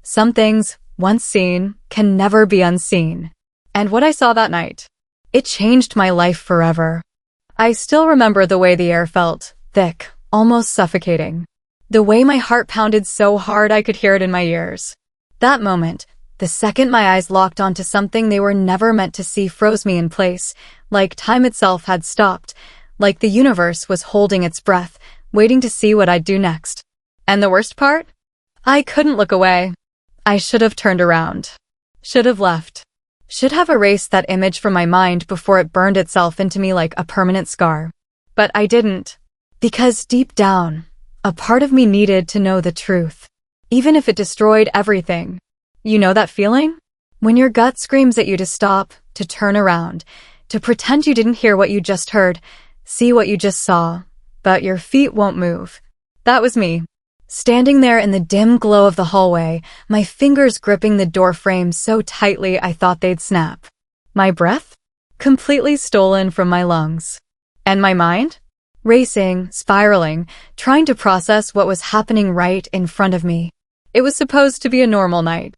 Some things, once seen, can never be unseen. And what I saw that night, it changed my life forever. I still remember the way the air felt, thick, almost suffocating. The way my heart pounded so hard I could hear it in my ears. That moment, the second my eyes locked onto something they were never meant to see, froze me in place, like time itself had stopped, like the universe was holding its breath, waiting to see what I'd do next. And the worst part? I couldn't look away. I should have turned around. Should have left. Should have erased that image from my mind before it burned itself into me like a permanent scar. But I didn't. Because deep down, a part of me needed to know the truth. Even if it destroyed everything. You know that feeling? When your gut screams at you to stop, to turn around, to pretend you didn't hear what you just heard, see what you just saw, but your feet won't move. That was me. Standing there in the dim glow of the hallway, my fingers gripping the door frame so tightly I thought they'd snap. My breath? Completely stolen from my lungs. And my mind? Racing, spiraling, trying to process what was happening right in front of me. It was supposed to be a normal night.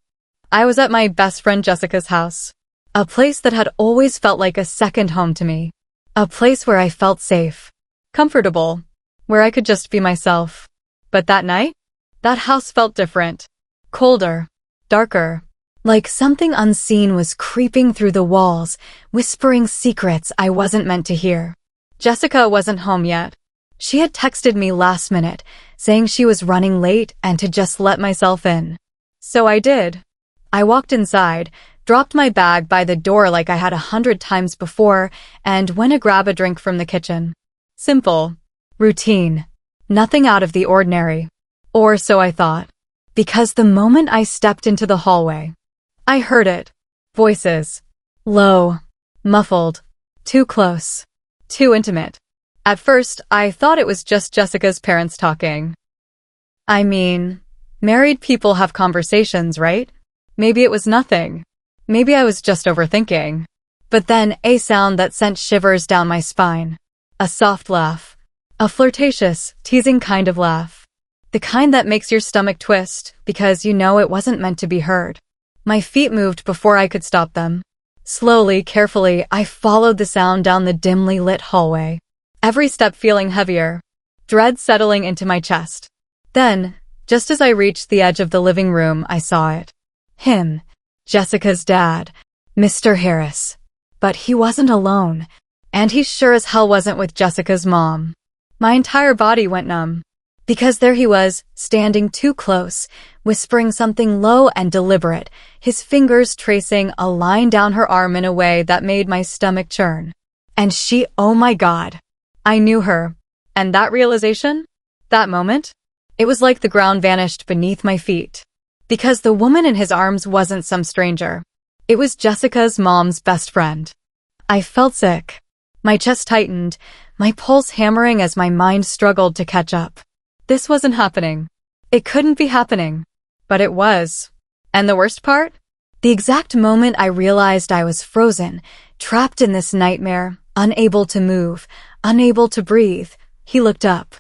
I was at my best friend Jessica's house. A place that had always felt like a second home to me. A place where I felt safe. Comfortable. Where I could just be myself. But that night, that house felt different. Colder. Darker. Like something unseen was creeping through the walls, whispering secrets I wasn't meant to hear. Jessica wasn't home yet. She had texted me last minute, saying she was running late and to just let myself in. So I did. I walked inside, dropped my bag by the door like I had 100 times before, and went to grab a drink from the kitchen. Simple. Routine. Nothing out of the ordinary. Or so I thought. Because the moment I stepped into the hallway, I heard it. Voices. Low. Muffled. Too close. Too intimate. At first, I thought it was just Jessica's parents talking. I mean, married people have conversations, right? Maybe it was nothing. Maybe I was just overthinking. But then, a sound that sent shivers down my spine. A soft laugh. A flirtatious, teasing kind of laugh. The kind that makes your stomach twist, because you know it wasn't meant to be heard. My feet moved before I could stop them. Slowly, carefully, I followed the sound down the dimly lit hallway. Every step feeling heavier. Dread settling into my chest. Then, just as I reached the edge of the living room, I saw it. Him. Jessica's dad. Mr. Harris. But he wasn't alone. And he sure as hell wasn't with Jessica's mom. My entire body went numb. Because there he was, standing too close, whispering something low and deliberate, his fingers tracing a line down her arm in a way that made my stomach churn. And she, oh my God. I knew her. And that realization? That moment? It was like the ground vanished beneath my feet. Because the woman in his arms wasn't some stranger. It was Jessica's mom's best friend. I felt sick. My chest tightened, my pulse hammering as my mind struggled to catch up. This wasn't happening. It couldn't be happening. But it was. And the worst part? The exact moment I realized I was frozen, trapped in this nightmare, unable to move, unable to breathe, he looked up.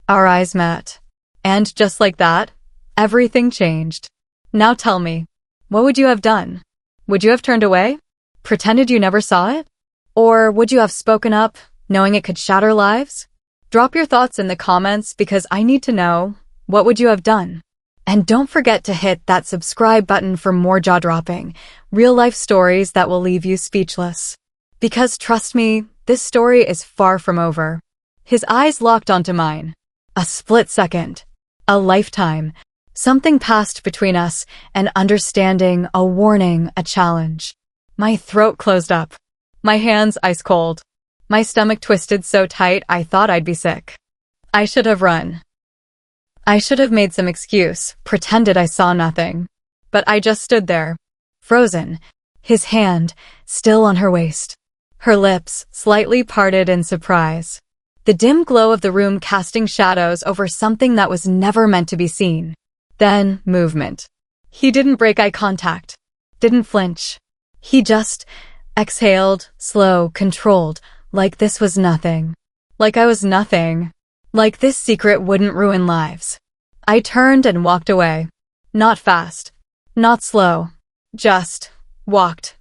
Our eyes met. And just like that, everything changed. Now tell me, what would you have done? Would you have turned away? Pretended you never saw it? Or would you have spoken up, knowing it could shatter lives? Drop your thoughts in the comments because I need to know, what would you have done? And don't forget to hit that subscribe button for more jaw-dropping, real-life stories that will leave you speechless. Because trust me, this story is far from over. His eyes locked onto mine. A split second. A lifetime. Something passed between us, an understanding, a warning, a challenge. My throat closed up. My hands ice cold. My stomach twisted so tight I thought I'd be sick. I should have run. I should have made some excuse, pretended I saw nothing. But I just stood there, frozen, his hand still on her waist. Her lips slightly parted in surprise. The dim glow of the room casting shadows over something that was never meant to be seen. Then, movement. He didn't break eye contact. Didn't flinch. He just exhaled, slow, controlled, like this was nothing. Like I was nothing. Like this secret wouldn't ruin lives. I turned and walked away. Not fast. Not slow. Just walked.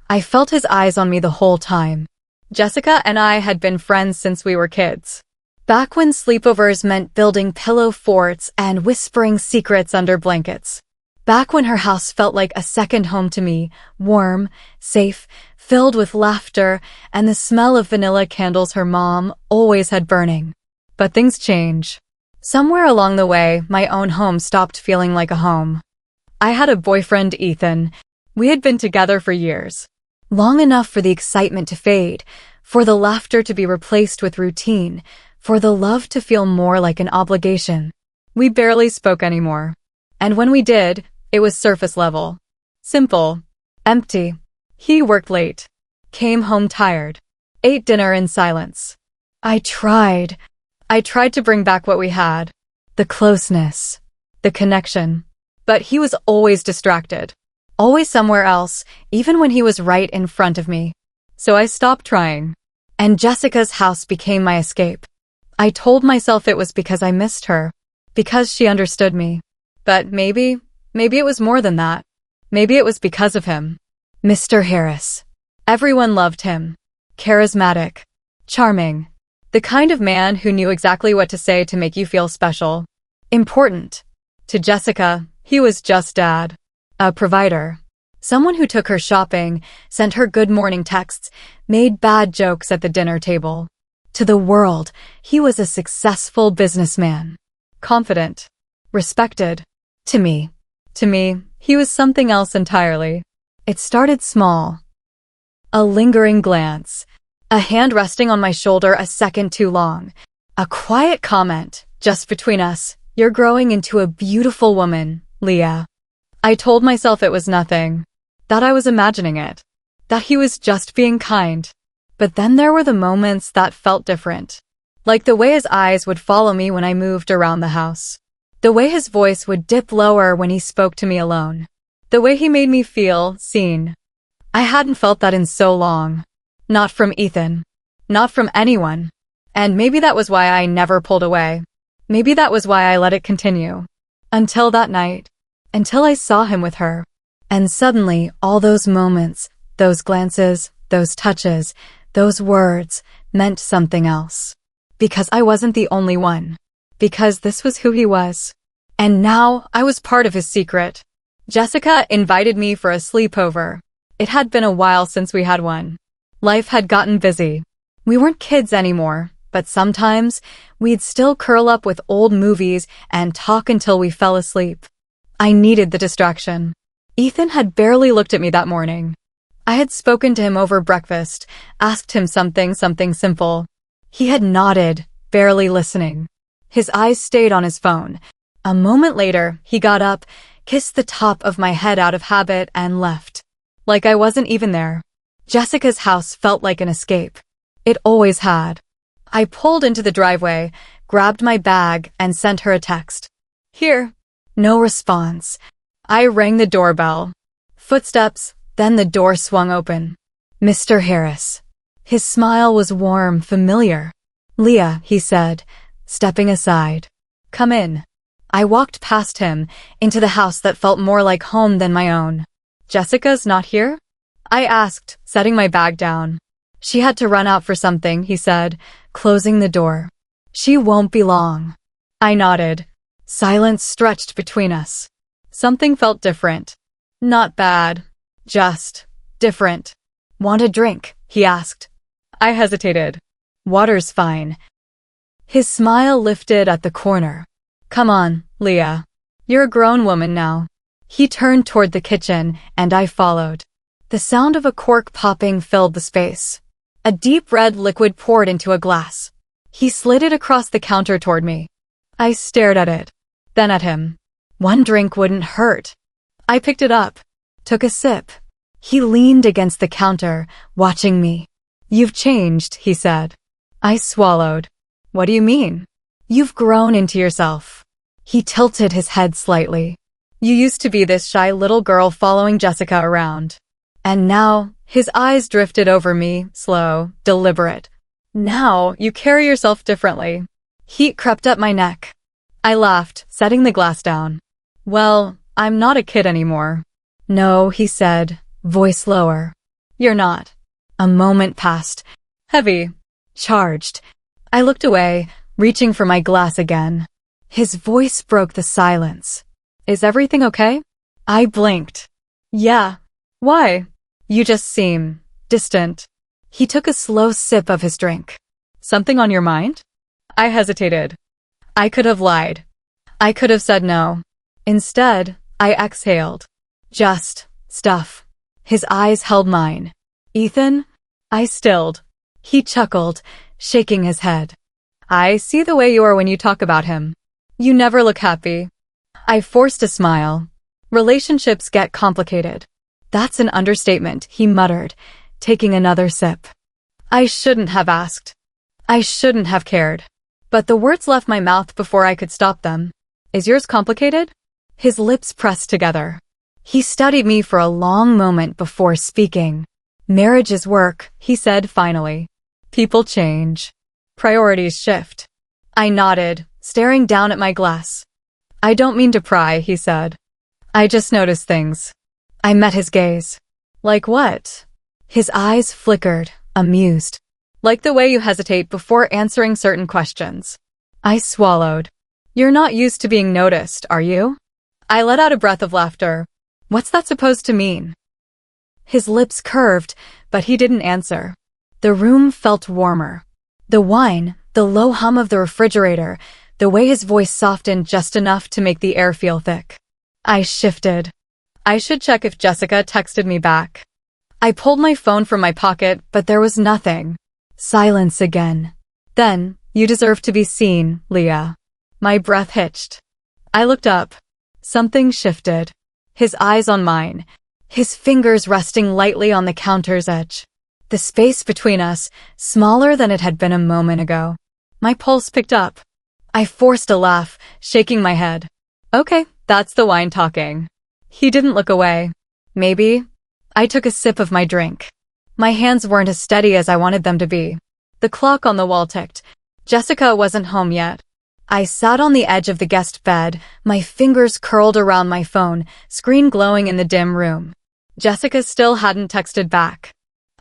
I felt his eyes on me the whole time. Jessica and I had been friends since we were kids. Back when sleepovers meant building pillow forts and whispering secrets under blankets. Back when her house felt like a second home to me, warm, safe, filled with laughter and the smell of vanilla candles her mom always had burning. But things change. Somewhere along the way, my own home stopped feeling like a home. I had a boyfriend, Ethan. We had been together for years. Long enough for the excitement to fade, for the laughter to be replaced with routine, for the love to feel more like an obligation. We barely spoke anymore. And when we did, it was surface level. Simple. Empty. He worked late. Came home tired. Ate dinner in silence. I tried to bring back what we had. The closeness. The connection. But he was always distracted. Always somewhere else, even when he was right in front of me. So I stopped trying. And Jessica's house became my escape. I told myself it was because I missed her. Because she understood me. But maybe it was more than that. Maybe it was because of him. Mr. Harris. Everyone loved him. Charismatic. Charming. The kind of man who knew exactly what to say to make you feel special. Important. To Jessica, he was just dad. A provider. Someone who took her shopping, sent her good morning texts, made bad jokes at the dinner table. To the world, he was a successful businessman. Confident. Respected. To me, he was something else entirely. It started small. A lingering glance. A hand resting on my shoulder a second too long. A quiet comment, just between us. You're growing into a beautiful woman, Leah. I told myself it was nothing. That I was imagining it. That he was just being kind. But then there were the moments that felt different. Like the way his eyes would follow me when I moved around the house. The way his voice would dip lower when he spoke to me alone. The way he made me feel seen. I hadn't felt that in so long. Not from Ethan. Not from anyone. And maybe that was why I never pulled away. Maybe that was why I let it continue. Until that night. Until I saw him with her. And suddenly, all those moments, those glances, those touches, those words, meant something else. Because I wasn't the only one. Because this was who he was. And now, I was part of his secret. Jessica invited me for a sleepover. It had been a while since we had one. Life had gotten busy. We weren't kids anymore, but sometimes, we'd still curl up with old movies and talk until we fell asleep. I needed the distraction. Ethan had barely looked at me that morning. I had spoken to him over breakfast, asked him something simple. He had nodded, barely listening. His eyes stayed on his phone. A moment later, he got up, kissed the top of my head out of habit, and left. Like I wasn't even there. Jessica's house felt like an escape. It always had. I pulled into the driveway, grabbed my bag, and sent her a text. Here. No response. I rang the doorbell. Footsteps, then the door swung open. Mr. Harris. His smile was warm, familiar. Leah, he said, stepping aside. Come in. I walked past him, into the house that felt more like home than my own. Jessica's not here? I asked, setting my bag down. She had to run out for something, he said, closing the door. She won't be long. I nodded. Silence stretched between us. Something felt different. Not bad. Just different. Want a drink? He asked. I hesitated. Water's fine. His smile lifted at the corner. Come on, Leah. You're a grown woman now. He turned toward the kitchen, and I followed. The sound of a cork popping filled the space. A deep red liquid poured into a glass. He slid it across the counter toward me. I stared at it. Then at him. One drink wouldn't hurt. I picked it up. Took a sip. He leaned against the counter, watching me. You've changed, he said. I swallowed. What do you mean? You've grown into yourself. He tilted his head slightly. You used to be this shy little girl following Jessica around. And now, his eyes drifted over me, slow, deliberate. Now, you carry yourself differently. Heat crept up my neck. I laughed, setting the glass down. Well, I'm not a kid anymore. No, he said, voice lower. You're not. A moment passed. Heavy. Charged. I looked away, reaching for my glass again. His voice broke the silence. Is everything okay? I blinked. Yeah. Why? You just seem distant. He took a slow sip of his drink. Something on your mind? I hesitated. I could have lied. I could have said no. Instead, I exhaled. Just stuff. His eyes held mine. Ethan? I stilled. He chuckled, shaking his head. I see the way you are when you talk about him. You never look happy. I forced a smile. Relationships get complicated. That's an understatement, he muttered, taking another sip. I shouldn't have asked. I shouldn't have cared. But the words left my mouth before I could stop them. Is yours complicated? His lips pressed together. He studied me for a long moment before speaking. Marriage is work, he said finally. People change. Priorities shift. I nodded, staring down at my glass. I don't mean to pry, he said. I just noticed things. I met his gaze. Like what? His eyes flickered, amused. Like the way you hesitate before answering certain questions. I swallowed. You're not used to being noticed, are you? I let out a breath of laughter. What's that supposed to mean? His lips curved, but he didn't answer. The room felt warmer. The wine, the low hum of the refrigerator, the way his voice softened just enough to make the air feel thick. I shifted. I should check if Jessica texted me back. I pulled my phone from my pocket, but there was nothing. Silence again. Then, you deserve to be seen, Leah. My breath hitched. I looked up. Something shifted. His eyes on mine. His fingers resting lightly on the counter's edge. The space between us, smaller than it had been a moment ago. My pulse picked up. I forced a laugh, shaking my head. Okay, that's the wine talking. He didn't look away. Maybe. I took a sip of my drink. My hands weren't as steady as I wanted them to be. The clock on the wall ticked. Jessica wasn't home yet. I sat on the edge of the guest bed, my fingers curled around my phone, screen glowing in the dim room. Jessica still hadn't texted back.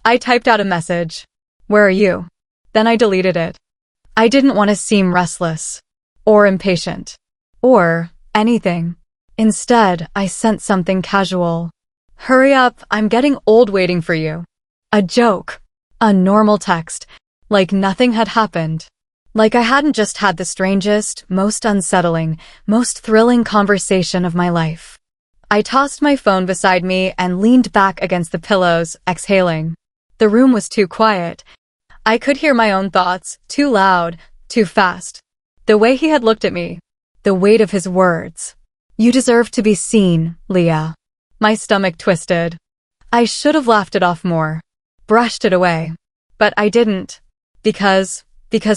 I typed out a message. Where are you? Then I deleted it. I didn't want to seem restless. Or impatient. Or anything. Instead, I sent something casual. Hurry up, I'm getting old waiting for you. A joke. A normal text. Like nothing had happened. Like I hadn't just had the strangest, most unsettling, most thrilling conversation of my life. I tossed my phone beside me and leaned back against the pillows, exhaling. The room was too quiet. I could hear my own thoughts, too loud, too fast. The way he had looked at me. The weight of his words. You deserve to be seen, Leah. My stomach twisted. I should have laughed it off more. Brushed it away. But I didn't. Because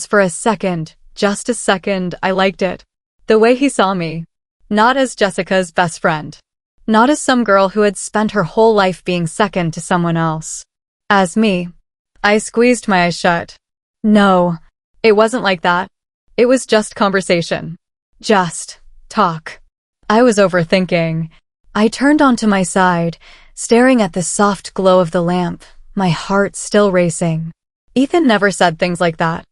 for a second, just a second, I liked it. The way he saw me. Not as Jessica's best friend. Not as some girl who had spent her whole life being second to someone else. As me. I squeezed my eyes shut. No, it wasn't like that. It was just conversation. Just talk. I was overthinking. I turned onto my side, staring at the soft glow of the lamp, my heart still racing. Ethan never said things like that.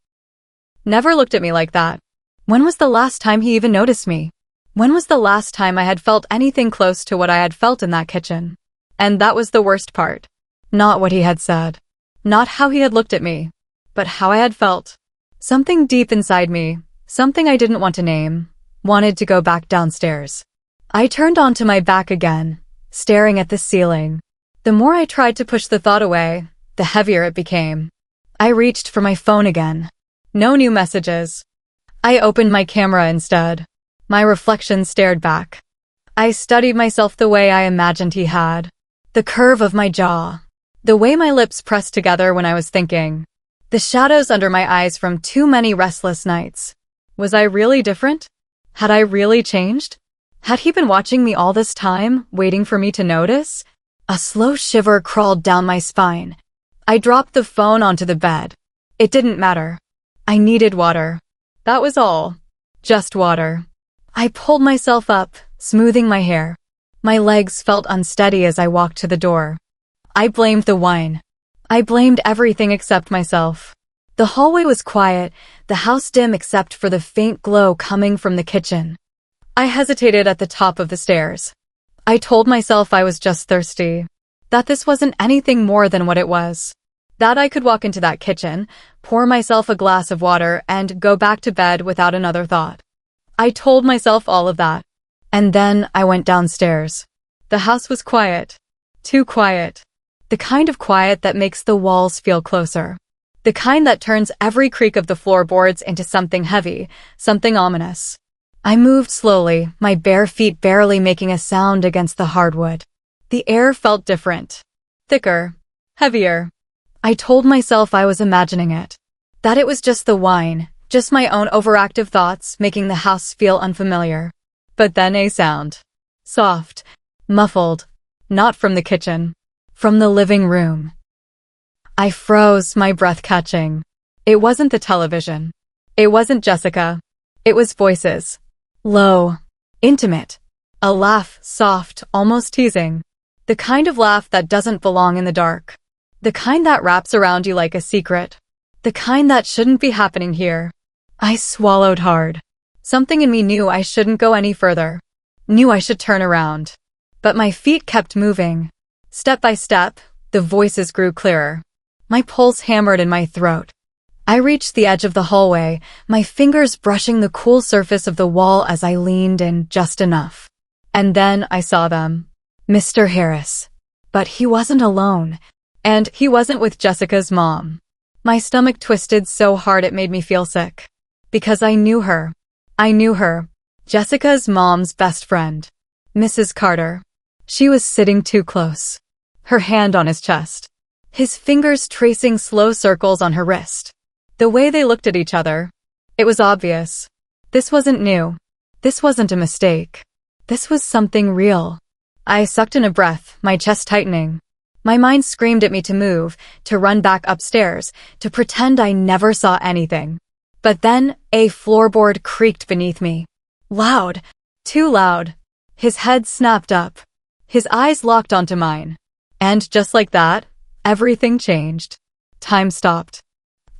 Never looked at me like that. When was the last time he even noticed me? When was the last time I had felt anything close to what I had felt in that kitchen? And that was the worst part. Not what he had said. Not how he had looked at me. But how I had felt. Something deep inside me, something I didn't want to name, wanted to go back downstairs. I turned onto my back again, staring at the ceiling. The more I tried to push the thought away, the heavier it became. I reached for my phone again. No new messages. I opened my camera instead. My reflection stared back. I studied myself the way I imagined he had. The curve of my jaw. The way my lips pressed together when I was thinking. The shadows under my eyes from too many restless nights. Was I really different? Had I really changed? Had he been watching me all this time, waiting for me to notice? A slow shiver crawled down my spine. I dropped the phone onto the bed. It didn't matter. I needed water. That was all. Just water. I pulled myself up, smoothing my hair. My legs felt unsteady as I walked to the door. I blamed the wine. I blamed everything except myself. The hallway was quiet, the house dim except for the faint glow coming from the kitchen. I hesitated at the top of the stairs. I told myself I was just thirsty, that this wasn't anything more than what it was, that I could walk into that kitchen, pour myself a glass of water, and go back to bed without another thought. I told myself all of that. And then I went downstairs. The house was quiet. Too quiet. The kind of quiet that makes the walls feel closer. The kind that turns every creak of the floorboards into something heavy, something ominous. I moved slowly, my bare feet barely making a sound against the hardwood. The air felt different. Thicker. Heavier. I told myself I was imagining it. That it was just the wine, just my own overactive thoughts making the house feel unfamiliar. But then a sound. Soft. Muffled. Not from the kitchen. From the living room. I froze, my breath catching. It wasn't the television. It wasn't Jessica. It was voices. Low. Intimate. A laugh, soft, almost teasing. The kind of laugh that doesn't belong in the dark. The kind that wraps around you like a secret. The kind that shouldn't be happening here. I swallowed hard. Something in me knew I shouldn't go any further. Knew I should turn around. But my feet kept moving. Step by step, the voices grew clearer. My pulse hammered in my throat. I reached the edge of the hallway, my fingers brushing the cool surface of the wall as I leaned in just enough. And then I saw them. Mr. Harris. But he wasn't alone. And he wasn't with Jessica's mom. My stomach twisted so hard it made me feel sick. Because I knew her. I knew her. Jessica's mom's best friend. Mrs. Carter. She was sitting too close. Her hand on his chest. His fingers tracing slow circles on her wrist. The way they looked at each other. It was obvious. This wasn't new. This wasn't a mistake. This was something real. I sucked in a breath, my chest tightening. My mind screamed at me to move, to run back upstairs, to pretend I never saw anything. But then, a floorboard creaked beneath me. Loud. Too loud. His head snapped up. His eyes locked onto mine. And just like that, everything changed. Time stopped.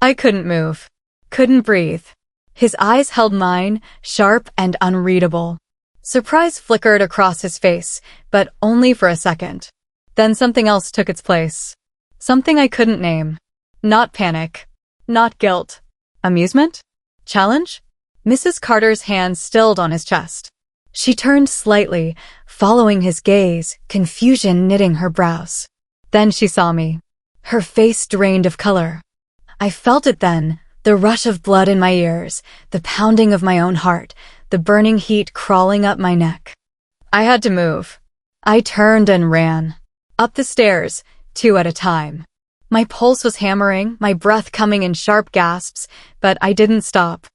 I couldn't move. Couldn't breathe. His eyes held mine, sharp and unreadable. Surprise flickered across his face, but only for a second. Then something else took its place. Something I couldn't name. Not panic. Not guilt. Amusement? Challenge? Mrs. Carter's hand stilled on his chest. She turned slightly, following his gaze, confusion knitting her brows. Then she saw me. Her face drained of color. I felt it then, the rush of blood in my ears, the pounding of my own heart, the burning heat crawling up my neck. I had to move. I turned and ran. Up the stairs, 2 at a time. My pulse was hammering, my breath coming in sharp gasps, but I didn't stop.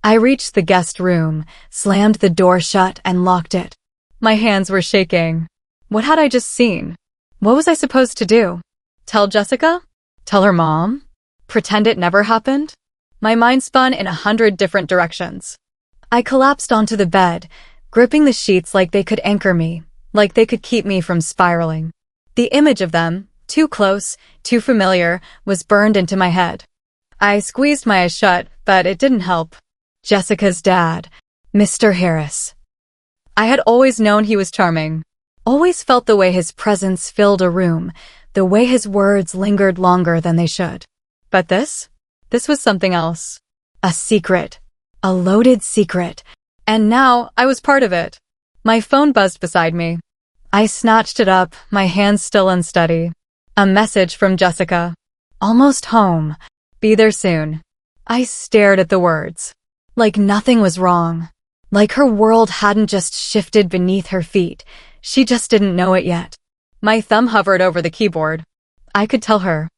I reached the guest room, slammed the door shut and locked it. My hands were shaking. What had I just seen? What was I supposed to do? Tell Jessica? Tell her mom? Pretend it never happened? My mind spun in 100 different directions. I collapsed onto the bed, gripping the sheets like they could anchor me, like they could keep me from spiraling. The image of them, too close, too familiar, was burned into my head. I squeezed my eyes shut, but it didn't help. Jessica's dad, Mr. Harris. I had always known he was charming. Always felt the way his presence filled a room, the way his words lingered longer than they should. But this was something else. A secret. A loaded secret. And now I was part of it. My phone buzzed beside me. I snatched it up, my hands still unsteady. A message from Jessica. Almost home. Be there soon. I stared at the words. Like nothing was wrong. Like her world hadn't just shifted beneath her feet. She just didn't know it yet. My thumb hovered over the keyboard. I could tell her.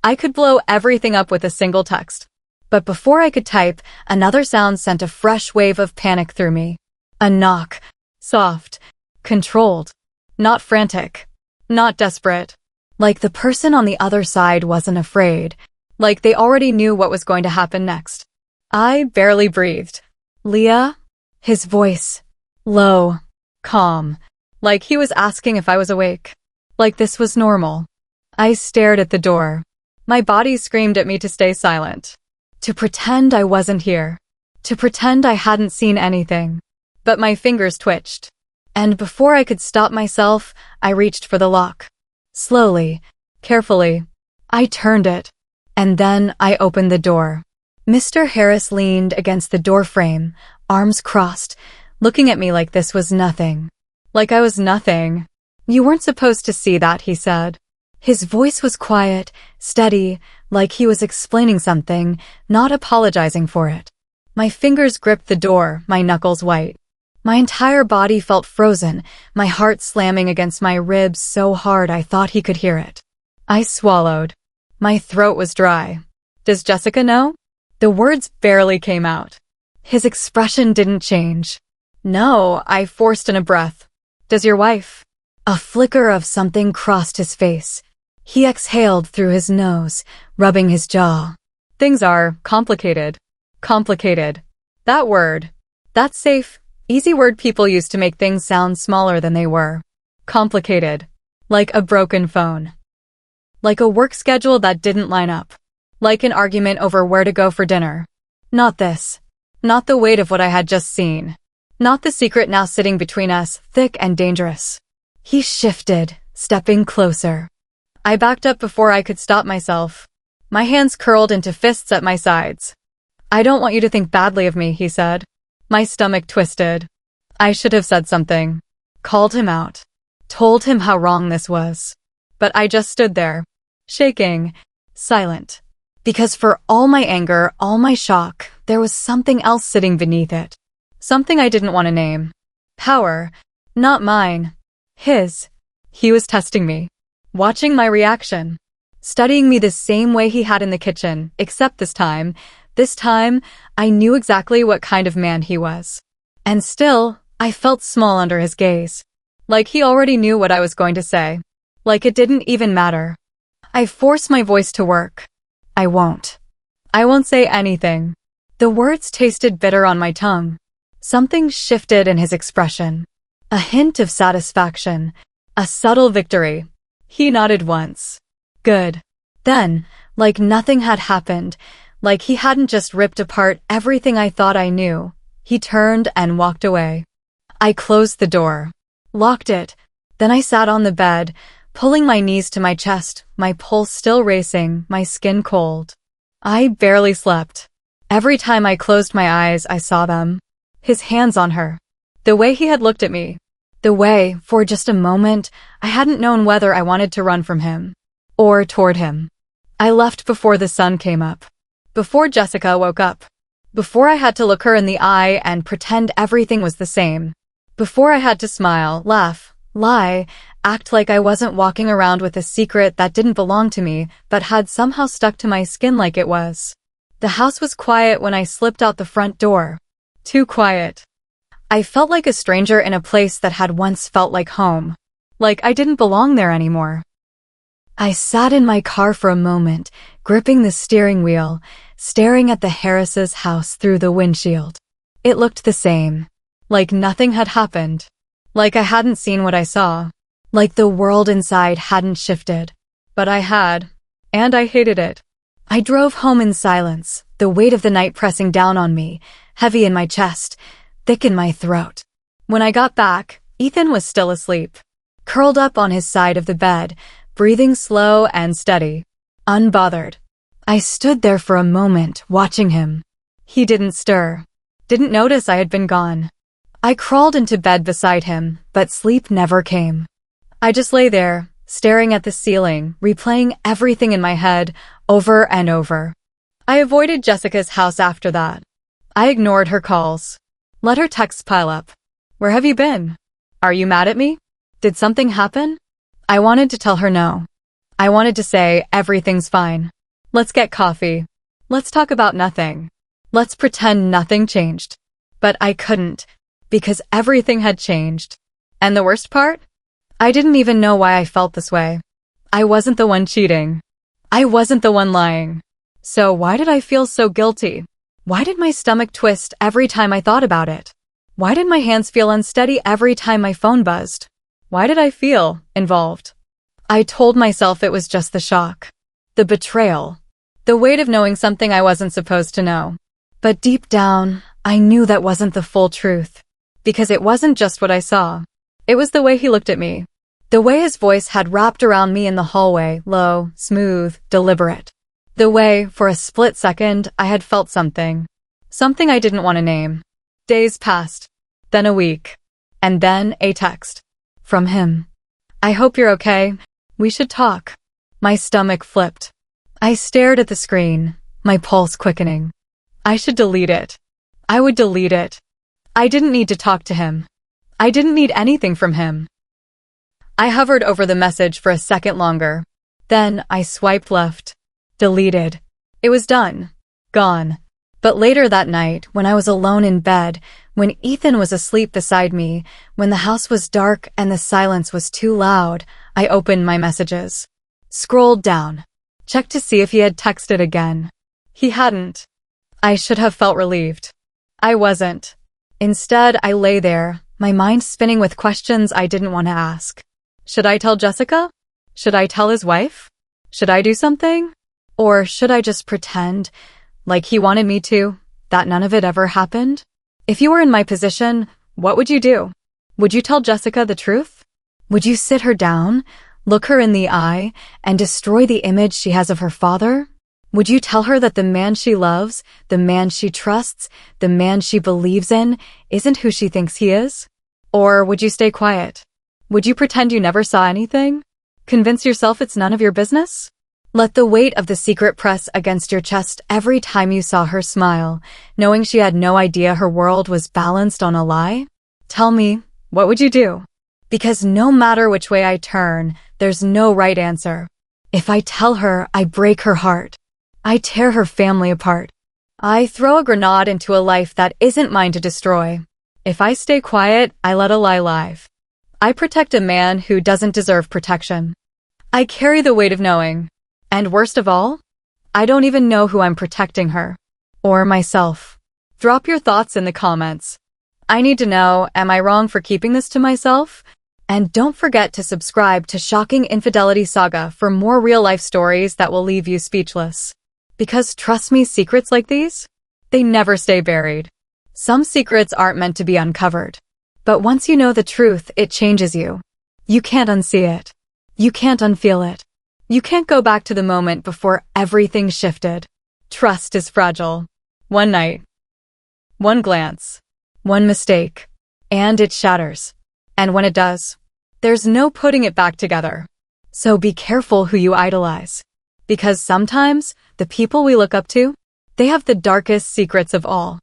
I could blow everything up with a single text. But before I could type, another sound sent a fresh wave of panic through me. A knock. Soft. Controlled. Not frantic. Not desperate. Like the person on the other side wasn't afraid. Like they already knew what was going to happen next. I barely breathed. Leah? His voice. Low. Calm. Like he was asking if I was awake. Like this was normal. I stared at the door. My body screamed at me to stay silent. To pretend I wasn't here. To pretend I hadn't seen anything. But my fingers twitched. And before I could stop myself, I reached for the lock. Slowly, carefully, I turned it. And then I opened the door. Mr. Harris leaned against the doorframe, arms crossed, looking at me like this was nothing. Like I was nothing. You weren't supposed to see that, he said. His voice was quiet, steady, like he was explaining something, not apologizing for it. My fingers gripped the door, my knuckles white. My entire body felt frozen, my heart slamming against my ribs so hard I thought he could hear it. I swallowed. My throat was dry. Does Jessica know? The words barely came out. His expression didn't change. No, I forced in a breath. Does your wife? A flicker of something crossed his face. He exhaled through his nose, rubbing his jaw. Things are complicated. Complicated. That word. That safe, easy word people use to make things sound smaller than they were. Complicated. Like a broken phone. Like a work schedule that didn't line up. Like an argument over where to go for dinner. Not this. Not the weight of what I had just seen. Not the secret now sitting between us, thick and dangerous. He shifted, stepping closer. I backed up before I could stop myself. My hands curled into fists at my sides. I don't want you to think badly of me, he said. My stomach twisted. I should have said something. Called him out. Told him how wrong this was. But I just stood there, shaking, silent. Because for all my anger, all my shock, there was something else sitting beneath it. Something I didn't want to name. Power. Not mine. His. He was testing me. Watching my reaction. Studying me the same way he had in the kitchen, except this time, I knew exactly what kind of man he was. And still, I felt small under his gaze. Like he already knew what I was going to say. Like it didn't even matter. I forced my voice to work. I won't. I won't say anything. The words tasted bitter on my tongue. Something shifted in his expression. A hint of satisfaction. A subtle victory. He nodded once. Good. Then, like nothing had happened, like he hadn't just ripped apart everything I thought I knew, he turned and walked away. I closed the door. Locked it. Then I sat on the bed, pulling my knees to my chest, my pulse still racing, my skin cold. I barely slept. Every time I closed my eyes, I saw them. His hands on her. The way he had looked at me. The way, for just a moment, I hadn't known whether I wanted to run from him. Or toward him. I left before the sun came up. Before Jessica woke up. Before I had to look her in the eye and pretend everything was the same. Before I had to smile, laugh, lie, act like I wasn't walking around with a secret that didn't belong to me, but had somehow stuck to my skin like it was. The house was quiet when I slipped out the front door. Too quiet. I felt like a stranger in a place that had once felt like home. Like I didn't belong there anymore. I sat in my car for a moment, gripping the steering wheel, staring at the Harris's house through the windshield. It looked the same. Like nothing had happened. Like I hadn't seen what I saw. Like the world inside hadn't shifted. But I had. And I hated it. I drove home in silence, the weight of the night pressing down on me, heavy in my chest, thick in my throat. When I got back, Ethan was still asleep. Curled up on his side of the bed, breathing slow and steady. Unbothered. I stood there for a moment, watching him. He didn't stir. Didn't notice I had been gone. I crawled into bed beside him, but sleep never came. I just lay there, staring at the ceiling, replaying everything in my head, over and over. I avoided Jessica's house after that. I ignored her calls. Let her texts pile up. Where have you been? Are you mad at me? Did something happen? I wanted to tell her no. I wanted to say, everything's fine. Let's get coffee. Let's talk about nothing. Let's pretend nothing changed. But I couldn't, because everything had changed. And the worst part? I didn't even know why I felt this way. I wasn't the one cheating. I wasn't the one lying. So why did I feel so guilty? Why did my stomach twist every time I thought about it? Why did my hands feel unsteady every time my phone buzzed? Why did I feel involved? I told myself it was just the shock, the betrayal, the weight of knowing something I wasn't supposed to know. But deep down, I knew that wasn't the full truth. Because it wasn't just what I saw. It was the way he looked at me. The way his voice had wrapped around me in the hallway, low, smooth, deliberate. The way, for a split second, I had felt something. Something I didn't want to name. Days passed. Then a week. And then a text. From him. I hope you're okay. We should talk. My stomach flipped. I stared at the screen, my pulse quickening. I should delete it. I would delete it. I didn't need to talk to him. I didn't need anything from him. I hovered over the message for a second longer. Then I swiped left. Deleted. It was done. Gone. But later that night, when I was alone in bed, when Ethan was asleep beside me, when the house was dark and the silence was too loud, I opened my messages. Scrolled down. Checked to see if he had texted again. He hadn't. I should have felt relieved. I wasn't. Instead, I lay there, my mind spinning with questions I didn't want to ask. Should I tell Jessica? Should I tell his wife? Should I do something? Or should I just pretend, like he wanted me to, that none of it ever happened? If you were in my position, what would you do? Would you tell Jessica the truth? Would you sit her down, look her in the eye, and destroy the image she has of her father? Would you tell her that the man she loves, the man she trusts, the man she believes in, isn't who she thinks he is? Or would you stay quiet? Would you pretend you never saw anything? Convince yourself it's none of your business? Let the weight of the secret press against your chest every time you saw her smile, knowing she had no idea her world was balanced on a lie? Tell me, what would you do? Because no matter which way I turn, there's no right answer. If I tell her, I break her heart. I tear her family apart. I throw a grenade into a life that isn't mine to destroy. If I stay quiet, I let a lie live. I protect a man who doesn't deserve protection. I carry the weight of knowing. And worst of all, I don't even know who I'm protecting her. Or myself. Drop your thoughts in the comments. I need to know, am I wrong for keeping this to myself? And don't forget to subscribe to Shocking Infidelity Saga for more real-life stories that will leave you speechless. Because trust me, secrets like these, they never stay buried. Some secrets aren't meant to be uncovered. But once you know the truth, it changes you. You can't unsee it. You can't unfeel it. You can't go back to the moment before everything shifted. Trust is fragile. One night, one glance, one mistake, and it shatters. And when it does, there's no putting it back together. So be careful who you idolize. Because sometimes, the people we look up to, they have the darkest secrets of all.